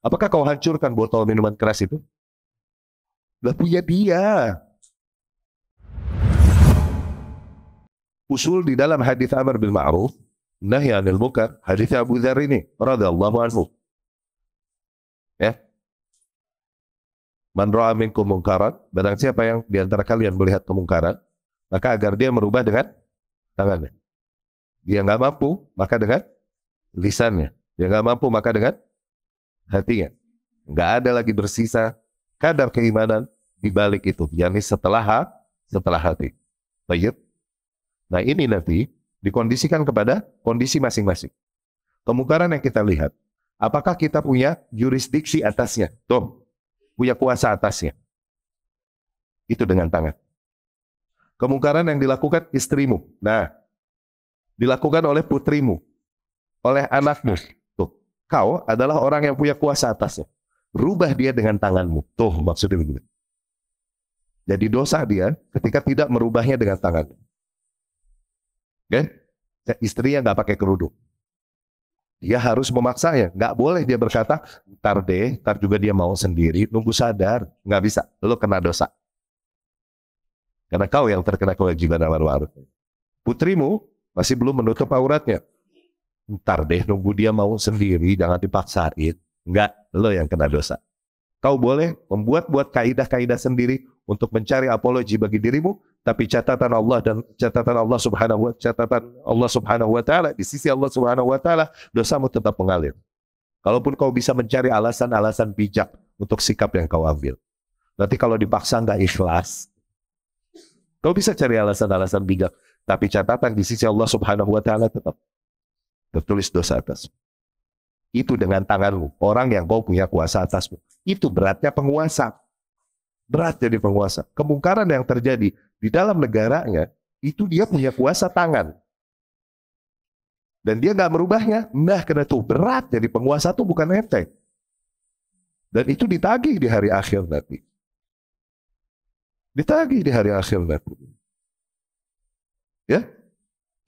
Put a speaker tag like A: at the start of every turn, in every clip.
A: Apakah kau hancurkan botol minuman keras itu? Gak punya dia. Usul di dalam hadis amar bil ma'ruf nahi 'anil munkar, hadis Abu Dzar ini radhiyallahu anhu. Ya. Man ra'a minkum munkaran, barang siapa yang di antara kalian melihat kemungkaran, maka agar dia merubah dengan tangannya. Dia nggak mampu, maka dengan lisannya. Dia nggak mampu, maka dengan hatinya. Nggak ada lagi bersisa kadar keimanan di balik itu, yakni setelah hati. Baik. Nah ini nanti dikondisikan kepada kondisi masing-masing. Kemungkaran yang kita lihat, apakah kita punya jurisdiksi atasnya? Tuh, punya kuasa atasnya. Itu dengan tangan. Kemungkaran yang dilakukan istrimu. Nah, dilakukan oleh putrimu, oleh anakmu. Tuh, kau adalah orang yang punya kuasa atasnya. Rubah dia dengan tanganmu. Tuh, maksudnya begini. Jadi dosa dia ketika tidak merubahnya dengan tangannya. Oke? Istrinya nggak pakai kerudung. Dia harus memaksanya. Nggak boleh dia berkata, ntar deh, ntar juga dia mau sendiri, nunggu sadar. Nggak bisa. Lo kena dosa. Karena kau yang terkena kewajiban amar ma'ruf. Putrimu masih belum menutup auratnya. Ntar deh, nunggu dia mau sendiri, jangan dipaksain. Nggak, lo yang kena dosa. Kau boleh membuat kaidah-kaidah sendiri untuk mencari apologi bagi dirimu, tapi catatan Allah dan catatan Allah Subhanahu wa taala di sisi Allah Subhanahu wa taala, dosamu tetap mengalir. Kalaupun kau bisa mencari alasan-alasan bijak untuk sikap yang kau ambil. Nanti kalau dipaksa nggak ikhlas, kau bisa cari alasan-alasan bijak, tapi catatan di sisi Allah Subhanahu wa taala tetap tertulis dosa atas. Itu dengan tanganmu, orang yang kau punya kuasa atasmu. Itu beratnya penguasa. Berat jadi penguasa. Kemungkaran yang terjadi di dalam negaranya, itu dia punya kuasa tangan. Dan dia nggak merubahnya. Nah, karena itu berat jadi penguasa itu bukan enteng. Dan itu ditagih di hari akhir nanti. Ditagih di hari akhir nanti. Ya,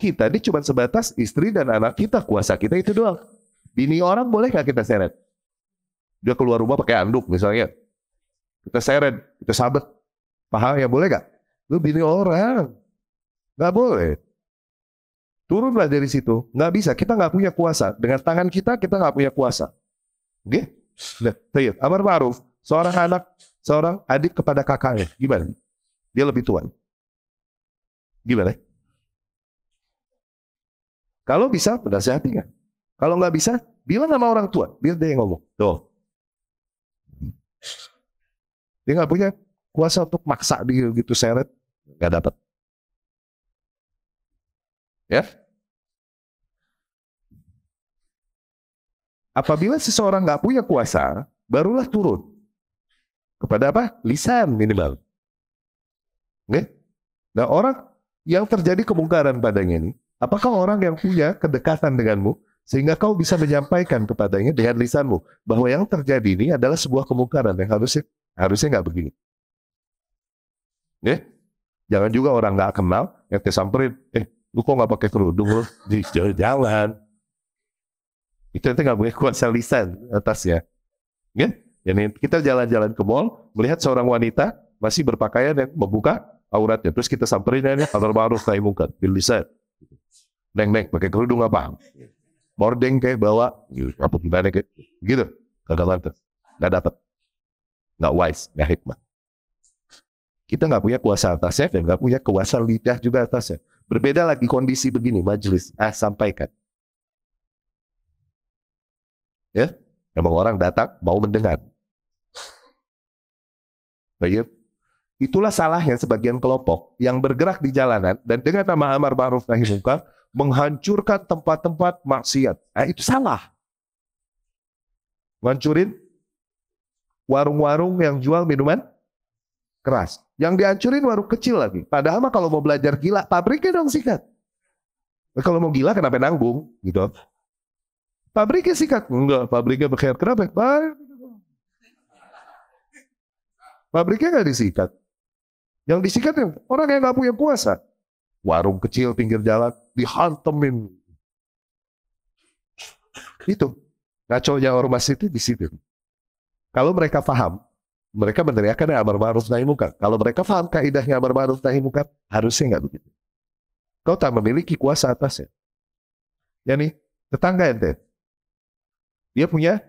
A: kita ini cuma sebatas istri dan anak kita, kuasa kita itu doang. Bini orang boleh nggak kita seret? Dia keluar rumah pakai anduk misalnya. Kita seret, kita sabet. Pahalanya boleh nggak? Lu bini orang. Nggak boleh. Turunlah dari situ. Nggak bisa, kita nggak punya kuasa. Dengan tangan kita nggak punya kuasa. Oke? Nah, amar ma'ruf. Seorang adik kepada kakaknya. Gimana? Dia lebih tua. Gimana? Kalau bisa, menasihati kan? Kalau nggak bisa, bilang sama orang tua. Biar dia yang ngomong. Tuh. Dia nggak punya kuasa untuk maksa dia gitu seret. Nggak dapat. Ya. Apabila seseorang nggak punya kuasa, barulah turun. Kepada apa? Lisan minimal. Oke? Nah, orang yang terjadi kemungkaran padanya ini, apakah orang yang punya kedekatan denganmu, sehingga kau bisa menyampaikan kepadanya dengan lisanmu bahwa yang terjadi ini adalah sebuah kemungkaran yang harusnya nggak begini. Ya? Jangan juga orang nggak kenal yang samperin, lu kok nggak pakai kerudung lu? Jangan. Itu nanti nggak punya kuasa lisan atasnya. Ya? Jadi kita jalan-jalan ke mall, melihat seorang wanita masih berpakaian yang membuka auratnya, terus kita samperin aja, amar ma'ruf nahi munkar bil lisan. Neng pakai kerudung apa? Mordeng kayak bawa, apa gimana kayak gitu, kagak mantep, nggak dapat, nggak wise, nggak hikmah. Kita nggak punya kuasa atasnya dan nggak punya kuasa lidah juga atasnya. Berbeda lagi kondisi begini, majelis, sampaikan. Ya, emang orang datang mau mendengar. Baik, itulah salahnya sebagian kelompok yang bergerak di jalanan dan dengan nama amar ma'ruf nahi munkar menghancurkan tempat-tempat maksiat. Itu salah. Ngancurin warung-warung yang jual minuman keras. Yang dihancurin warung kecil lagi. Padahal mah kalau mau belajar gila, pabriknya dong sikat. Kalau mau gila kenapa nanggung? Gitu. Pabriknya sikat. Enggak, pabriknya berkhiar. Kenapa? Pabriknya nggak disikat. Yang disikat orang yang nggak punya kuasa. Warung kecil pinggir jalan dihantemin. Itu ngaconya ormas itu di situ. Kalau mereka paham, mereka meneriakan amar ma'ruf nahi munkar. Kalau mereka paham kaidahnya amar ma'ruf nahi munkar, harusnya nggak begitu. Kau tak memiliki kuasa atasnya. Ya nih, tetangga ente, dia punya,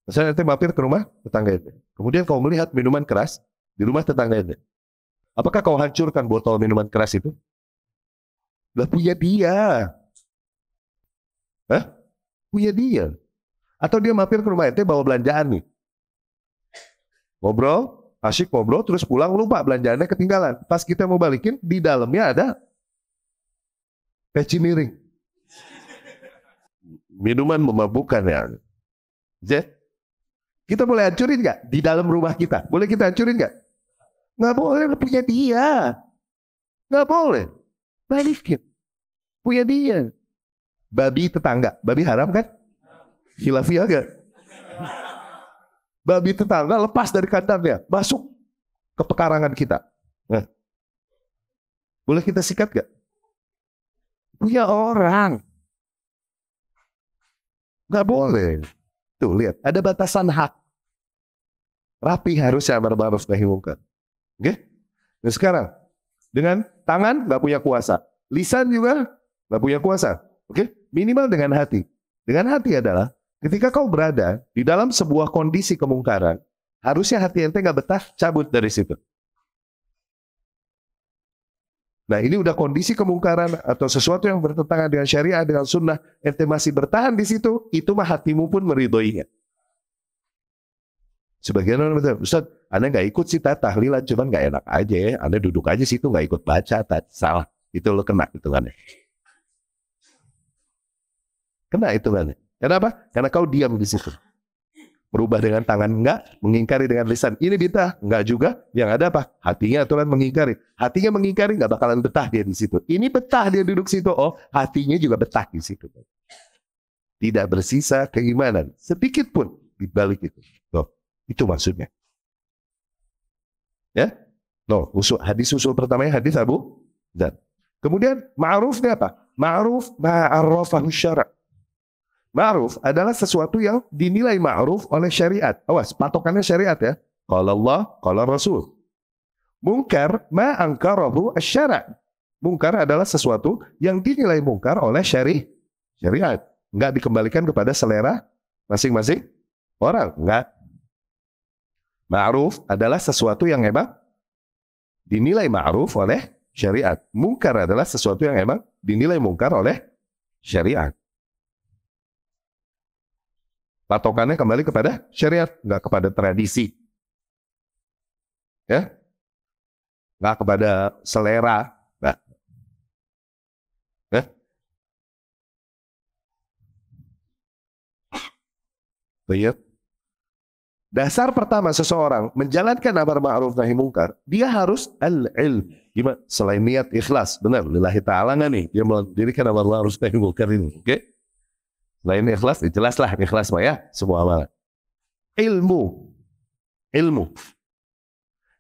A: misalnya ente mampir ke rumah tetangga ente. Kemudian kau melihat minuman keras di rumah tetangga ente. Apakah kau hancurkan botol minuman keras itu? Lah punya dia. Hah? Punya dia. Atau dia mampir ke rumah ente bawa belanjaan nih. Ngobrol, asyik ngobrol, terus pulang lupa belanjaannya ketinggalan. Pas kita mau balikin, di dalamnya ada peci miring. Minuman memabukkan ya. Jet, kita boleh hancurin nggak di dalam rumah kita? Boleh kita hancurin nggak? Nggak boleh, punya dia. Nggak boleh. Balikin. Punya dia. Babi tetangga. Babi haram kan? Khilafiyah gak? Babi tetangga lepas dari kandangnya. Masuk ke pekarangan kita. Nah, boleh kita sikat gak? Punya orang. Nggak boleh. Tuh lihat, ada batasan hak. Rapi harusnya amar ma'ruf nahi munkar. Oke? Nah sekarang, dengan tangan nggak punya kuasa, lisan juga nggak punya kuasa. Oke? Minimal dengan hati. Dengan hati adalah ketika kau berada di dalam sebuah kondisi kemungkaran, harusnya hati ente nggak betah, cabut dari situ. Nah ini udah kondisi kemungkaran atau sesuatu yang bertentangan dengan syariat, dengan sunnah, ente masih bertahan di situ, itu mah hatimu pun meridhoinya. Sebagian orang bilang, Ustaz, Anda nggak ikut sih tahlilan, cuman nggak enak aja ya. Anda duduk aja situ nggak ikut baca, salah. Itu lo kena hitungannya. Kena hitungannya. Kenapa? Karena kau diam di situ. Berubah dengan tangan enggak, mengingkari dengan lisan. Ini bid'ah, enggak juga. Yang ada apa? Hatinya aturan mengingkari. Hatinya mengingkari nggak bakalan betah dia di situ. Ini betah dia duduk situ. Oh, hatinya juga betah di situ. Tidak bersisa keimanan sedikit pun di balik itu. Loh, itu maksudnya. Ya? Loh, hadis usul pertamanya hadis Abu Dzar. Kemudian ma'rufnya apa? Ma'ruf ma'arrafahu syara'. Ma'ruf adalah sesuatu yang dinilai ma'ruf oleh syariat. Awas, patokannya syariat ya. Qala Allah, qala Rasul. Mungkar ma'angkarahu asy-syara'. Mungkar adalah sesuatu yang dinilai mungkar oleh syariat. Enggak dikembalikan kepada selera masing-masing orang. Enggak. Ma'ruf adalah sesuatu yang emang dinilai ma'ruf oleh syariat. Mungkar adalah sesuatu yang emang dinilai mungkar oleh syariat. Patokannya kembali kepada syariat, nggak kepada tradisi. Ya? Nggak kepada selera. Nggak. Ya? Lihat. Dasar pertama seseorang menjalankan amar ma'ruf nahi munkar, dia harus al-ilm. Gimana? Selain niat ikhlas, benar, lillahi ta'ala nggak nih? Dia mendirikan amar ma'ruf nahi munkar ini, oke? Selain ikhlas, jelaslah ikhlas mah ya, semua amalan. Ilmu.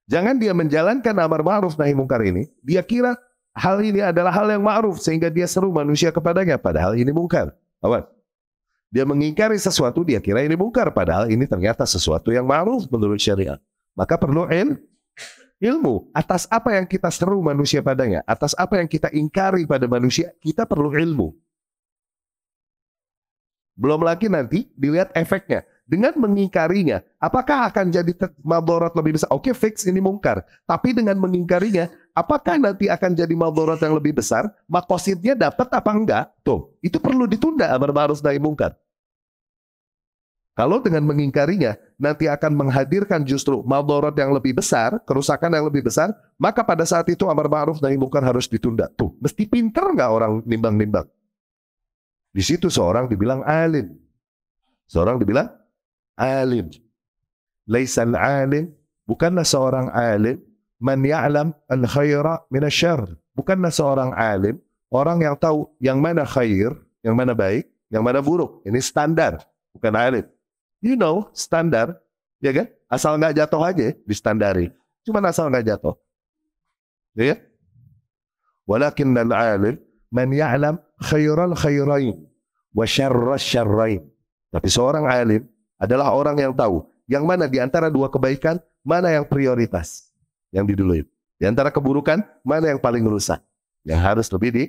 A: Jangan dia menjalankan amar ma'ruf nahi munkar ini, dia kira hal ini adalah hal yang ma'ruf sehingga dia seru manusia kepadanya, padahal ini munkar. Awas. Dia mengingkari sesuatu, dia kira ini munkar, padahal ini ternyata sesuatu yang ma'ruf menurut syariat. Maka perlu ilmu. Atas apa yang kita seru manusia padanya, atas apa yang kita ingkari pada manusia, kita perlu ilmu. Belum lagi nanti dilihat efeknya. Dengan mengingkarinya, apakah akan jadi madharat lebih besar? Oke, fix ini mungkar. Tapi dengan mengingkarinya, apakah nanti akan jadi madharat yang lebih besar? Makosidnya dapat apa enggak? Tuh, itu perlu ditunda amar ma'ruf nahi munkar. Kalau dengan mengingkarinya, nanti akan menghadirkan justru madharat yang lebih besar, kerusakan yang lebih besar, maka pada saat itu amar ma'ruf nahi munkar harus ditunda. Tuh, mesti pinter nggak orang nimbang-nimbang? Di situ seorang dibilang alim. Seorang dibilang alim. Laisal alim, bukanlah seorang alim man ya'lam al-khaira min asy-syarr. Bukanlah seorang alim orang yang tahu yang mana khair, yang mana baik, yang mana buruk. Ini standar, bukan alim. You know, standar, ya kan? Asal nggak jatuh aja distandari. Cuma asal nggak jatuh. Ya kan? Walakinnal alim man ya'lam khairal khairain wa syarras syarrain. Tapi seorang alim adalah orang yang tahu yang mana di antara dua kebaikan, mana yang prioritas yang diduluin. Di antara keburukan, mana yang paling rusak, yang harus lebih di.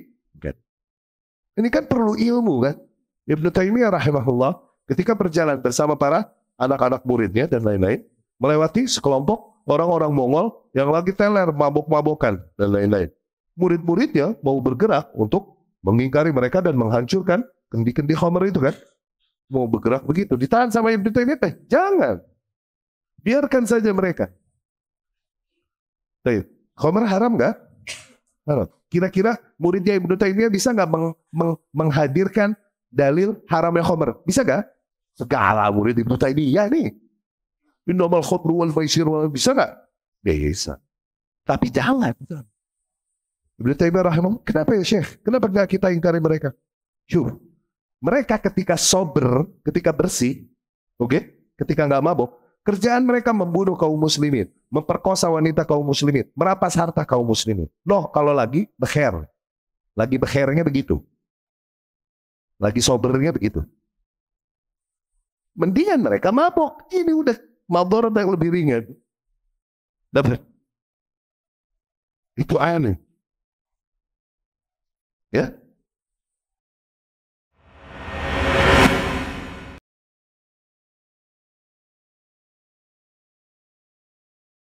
A: Ini kan perlu ilmu kan. Ibnu Taimiyah rahimahullah ketika berjalan bersama para anak-anak muridnya dan lain-lain, melewati sekelompok orang-orang Mongol yang lagi teler, mabuk-mabukan dan lain-lain. Murid-muridnya mau bergerak untuk mengingkari mereka dan menghancurkan kendi-kendi khamr itu kan. Mau bergerak begitu, ditahan sama Ibnu Taimiyah. Jangan. Biarkan saja mereka. Khamr haram nggak? Haram. Kira-kira muridnya Ibnu Taimiyah bisa nggak menghadirkan dalil haramnya khamr? Bisa nggak? Segala murid Ibnu Taimiyah nih. Innamal khamru wal maisir bisa nggak? Bisa. Tapi jangan. Ibnu Taimiyah rahimahullah, kenapa ya Syekh? Kenapa nggak kita ingkari mereka? Mereka ketika sober, ketika bersih, ketika nggak mabuk, kerjaan mereka membunuh kaum muslimin, memperkosa wanita kaum muslimin, merampas harta kaum muslimin. Loh, kalau lagi bekhernya begitu. Lagi sobernya begitu. Mendingan mereka mabuk. Ini udah madarat yang lebih ringan. Dapat. Itu aneh. Ya,